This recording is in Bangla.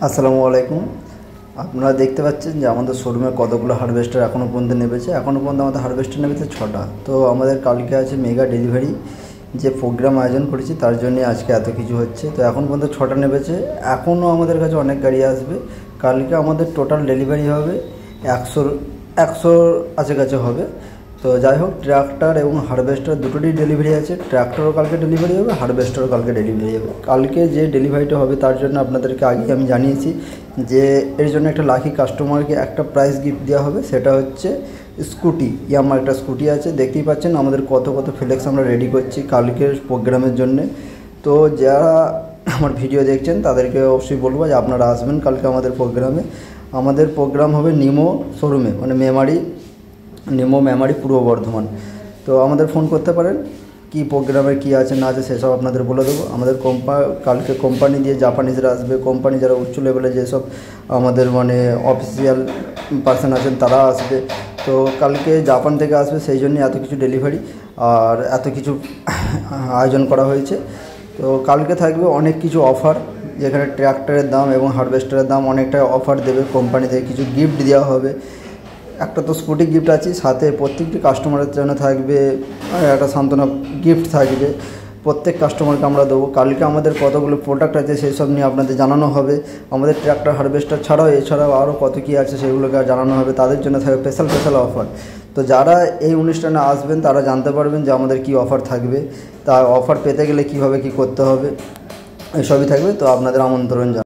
আসসালামু আলাইকুম। আপনারা দেখতে পাচ্ছেন যে আমাদের শোরুমে কতগুলো হারভেস্টার এখনও পর্যন্ত নেমেছে। এখনও পর্যন্ত আমাদের হারভেস্টার নেমেছে 6টা। তো আমাদের কালকে আছে মেগা ডেলিভারি, যে প্রোগ্রাম আয়োজন করেছি তার জন্যে আজকে এত কিছু হচ্ছে। তো এখন পর্যন্ত 6টা নেমেছে, এখনও আমাদের কাছে অনেক গাড়ি আসবে। কালকে আমাদের টোটাল ডেলিভারি হবে 100 কাছাকাছি হবে। তো যাই হোক, ট্র্যাক্টর এবং হারভেস্টার দুটোরই ডেলিভারি আছে। ট্র্যাক্টরও কালকে ডেলিভারি হবে, হারভেস্টারও কালকে ডেলিভারি হবে। কালকে যে ডেলিভারিটা হবে তার জন্য আপনাদেরকে আগে আমি জানিয়েছি যে এর জন্য একটা লাকি কাস্টমারকে একটা প্রাইজ গিফট দেওয়া হবে। সেটা হচ্ছে স্কুটি। আমার একটা স্কুটি আছে, দেখতেই পাচ্ছেন আমাদের কত ফ্লেক্স আমরা রেডি করছি কালকের প্রোগ্রামের জন্যে। তো যারা আমার ভিডিও দেখছেন তাদেরকে অবশ্যই বলবো যে আপনারা আসবেন কালকে আমাদের প্রোগ্রামে। আমাদের প্রোগ্রাম হবে নিমো শোরুমে, মানে নিমো মেমারি পূর্ব বর্ধমান। তো আমাদের ফোন করতে পারেন, কি প্রোগ্রামে কী আছে না আছে সেসব আপনাদের বলে দেবো। আমাদের কালকে কোম্পানি দিয়ে জাপানিজরা আসবে, কোম্পানি যারা উচ্চ লেভেলে যেসব আমাদের মানে অফিসিয়াল পার্সন আছেন তারা আসবে। তো কালকে জাপান থেকে আসবে, সেই জন্যই এত কিছু ডেলিভারি আর এত কিছু আয়োজন করা হয়েছে। তো কালকে থাকবে অনেক কিছু অফার, যেখানে ট্র্যাক্টরের দাম এবং হারভেস্টারের দাম অনেকটা অফার দেবে কোম্পানি থেকে। কিছু গিফট দেওয়া হবে, একটা তো স্কুটি গিফট আছে, সাথে প্রত্যেকটি কাস্টমারের জন্য থাকবে একটা সান্ত্বনা গিফট থাকবে। প্রত্যেক কাস্টমারকে আমরা দেবো। কালকে আমাদের কতগুলো প্রোডাক্ট আছে সেই সব নিয়ে আপনাদের জানানো হবে। আমাদের ট্র্যাক্টর হারভেস্টার এছাড়াও আরও কত কী আছে সেগুলোকে জানানো হবে। তাদের জন্য থাকবে স্পেশাল অফার। তো যারা এই অনুষ্ঠানে আসবেন তারা জানতে পারবেন যে আমাদের কি অফার থাকবে, তা অফার পেতে গেলে কীভাবে কী করতে হবে এসবই থাকবে। তো আপনাদের আমন্ত্রণ